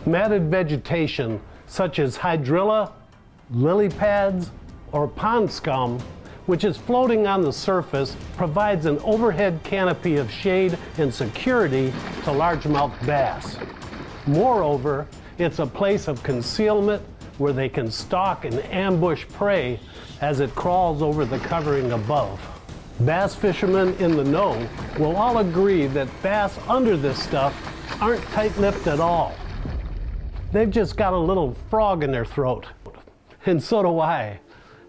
Matted vegetation such as hydrilla, lily pads, or pond scum, which is floating on the surface, provides an overhead canopy of shade and security to largemouth bass. Moreover, it's a place of concealment where they can stalk and ambush prey as it crawls over the covering above. Bass fishermen in the know will all agree that bass under this stuff aren't tight-lipped at all. They've just got a little frog in their throat. And so do I.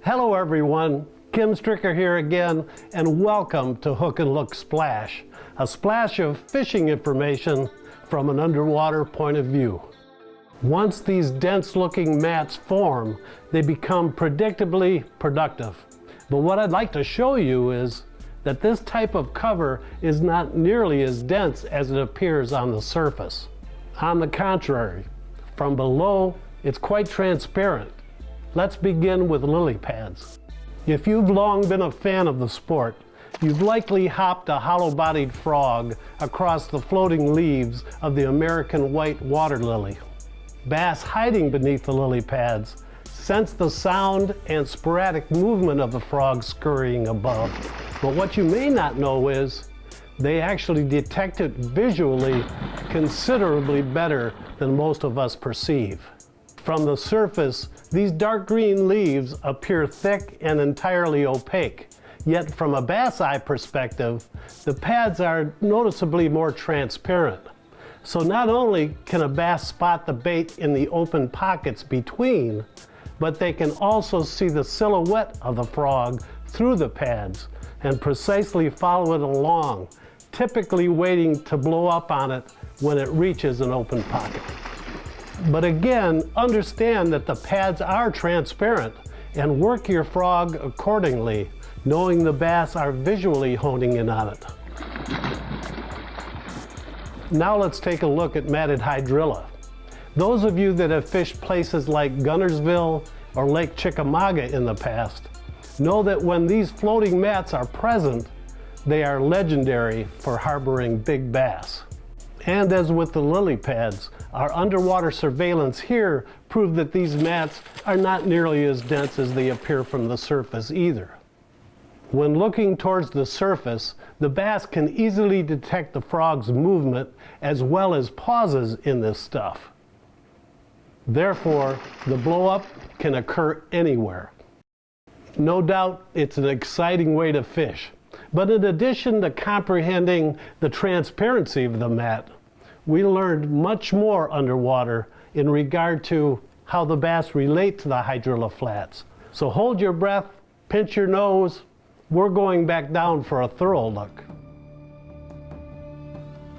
Hello everyone, Kim Stricker here again, and welcome to Hook and Look Splash, a splash of fishing information from an underwater point of view. Once these dense-looking mats form, they become predictably productive. But what I'd like to show you is that this type of cover is not nearly as dense as it appears on the surface. On the contrary, from below, it's quite transparent. Let's begin with lily pads. If you've long been a fan of the sport, you've likely hopped a hollow-bodied frog across the floating leaves of the American white water lily. Bass hiding beneath the lily pads sense the sound and sporadic movement of the frog scurrying above. But what you may not know is they actually detect it visually considerably better than most of us perceive. From the surface, these dark green leaves appear thick and entirely opaque. Yet from a bass eye perspective, the pads are noticeably more transparent. So not only can a bass spot the bait in the open pockets between, but they can also see the silhouette of the frog through the pads and precisely follow it along, typically waiting to blow up on it when it reaches an open pocket. But again, understand that the pads are transparent and work your frog accordingly, knowing the bass are visually honing in on it. Now let's take a look at matted hydrilla. Those of you that have fished places like Guntersville or Lake Chickamauga in the past know that when these floating mats are present, they are legendary for harboring big bass. And as with the lily pads, our underwater surveillance here proved that these mats are not nearly as dense as they appear from the surface either. When looking towards the surface, the bass can easily detect the frog's movement as well as pauses in this stuff. Therefore, the blow-up can occur anywhere. No doubt it's an exciting way to fish, but in addition to comprehending the transparency of the mat, we learned much more underwater in regard to how the bass relate to the hydrilla flats. So hold your breath, pinch your nose. We're going back down for a thorough look.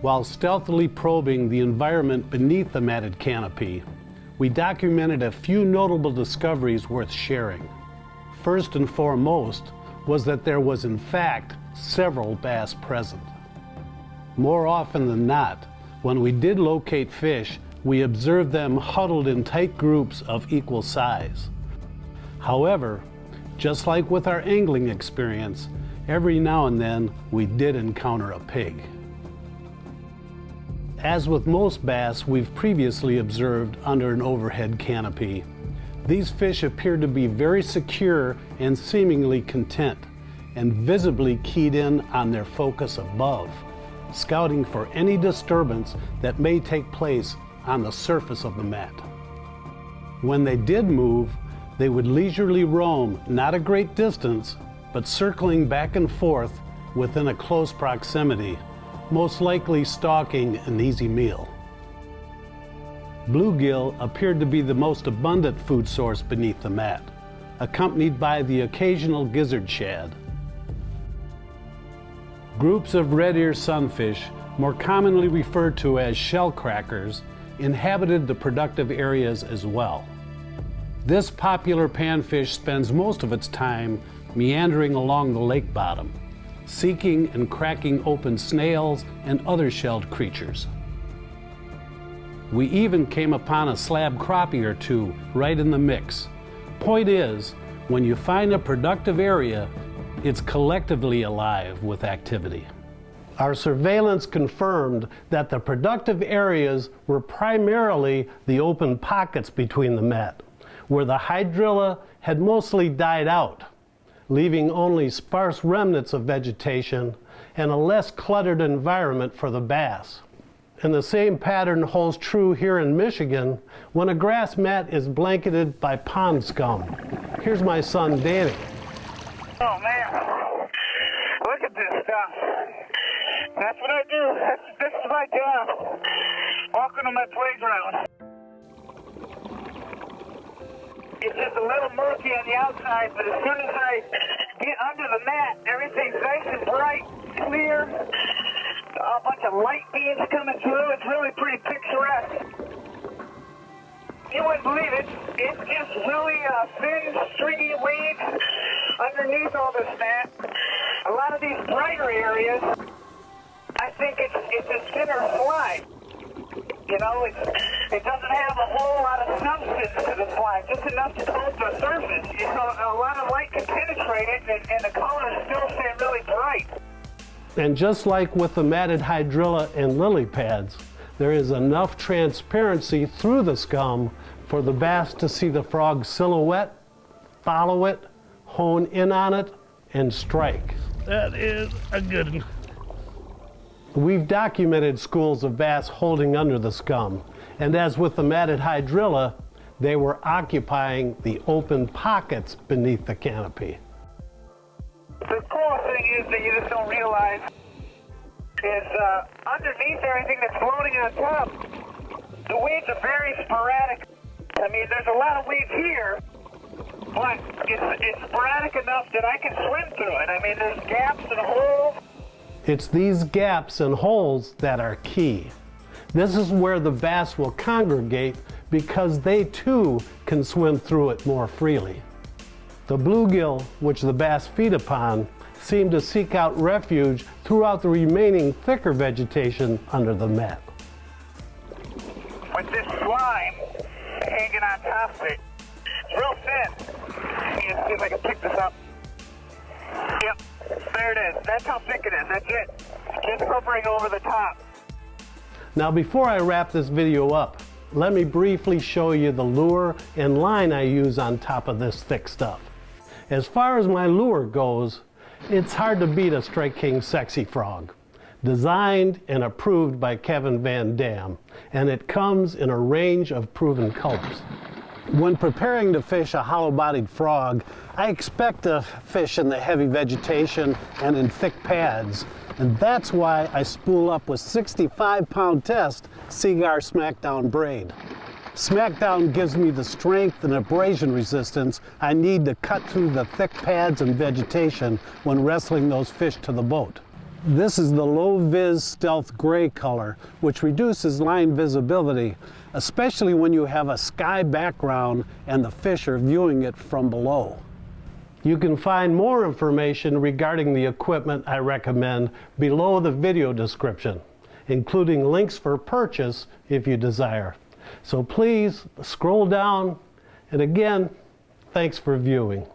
While stealthily probing the environment beneath the matted canopy, we documented a few notable discoveries worth sharing. First and foremost was that there was in fact several bass present. More often than not, when we did locate fish, we observed them huddled in tight groups of equal size. However, just like with our angling experience, every now and then we did encounter a pig. As with most bass we've previously observed under an overhead canopy, these fish appear to be very secure and seemingly content, and visibly keyed in on their focus above, scouting for any disturbance that may take place on the surface of the mat. When they did move, they would leisurely roam not a great distance, but circling back and forth within a close proximity, most likely stalking an easy meal. Bluegill appeared to be the most abundant food source beneath the mat, accompanied by the occasional gizzard shad. Groups of red-ear sunfish, more commonly referred to as shell crackers, inhabited the productive areas as well. This popular panfish spends most of its time meandering along the lake bottom, seeking and cracking open snails and other shelled creatures. We even came upon a slab crappie or two right in the mix. Point is, when you find a productive area, it's collectively alive with activity. Our surveillance confirmed that the productive areas were primarily the open pockets between the mat, where the hydrilla had mostly died out, leaving only sparse remnants of vegetation and a less cluttered environment for the bass. And the same pattern holds true here in Michigan when a grass mat is blanketed by pond scum. Here's my son Danny. Oh man, look at this stuff. That's what I do. This is my job. Walking on my playground. It's just a little murky on the outside, but as soon as I get under the mat, everything's nice and bright, clear. A bunch of light beams coming through. It's really pretty picturesque. You wouldn't believe it. It's just really thin, stringy weeds underneath all this mat. A lot of these brighter areas, I think it's a thinner slime. You know, it doesn't have a whole lot of substance to the slime, just enough to coat the surface. So a lot of light can penetrate it, and the colors still stay really bright. And just like with the matted hydrilla and lily pads, there is enough transparency through the scum for the bass to see the frog's silhouette, follow it, hone in on it, and strike. That is a good one. We've documented schools of bass holding under the scum, and as with the matted hydrilla, they were occupying the open pockets beneath the canopy. The cool thing is that you just don't realize is underneath everything that's floating on top, the weeds are very sporadic. I mean, there's a lot of weeds here, but it's sporadic enough that I can swim through it. I mean, there's gaps and holes. It's these gaps and holes that are key. This is where the bass will congregate because they too can swim through it more freely. The bluegill, which the bass feed upon, seem to seek out refuge throughout the remaining thicker vegetation under the mat. With this slime hanging on top of it, it's real thin. Let me see if I can pick this up. Yep, there it is. That's how thick it is. That's it. Just covering over the top. Now before I wrap this video up, let me briefly show you the lure and line I use on top of this thick stuff. As far as my lure goes, it's hard to beat a Strike King Sexy Frog. Designed and approved by Kevin Van Dam, and it comes in a range of proven colors. When preparing to fish a hollow-bodied frog, I expect to fish in the heavy vegetation and in thick pads, and that's why I spool up with 65-pound test Seaguar Smackdown braid. Smackdown gives me the strength and abrasion resistance I need to cut through the thick pads and vegetation when wrestling those fish to the boat. This is the low-vis stealth gray color, which reduces line visibility, especially when you have a sky background and the fish are viewing it from below. You can find more information regarding the equipment I recommend below the video description, including links for purchase if you desire. So please scroll down, and again, thanks for viewing.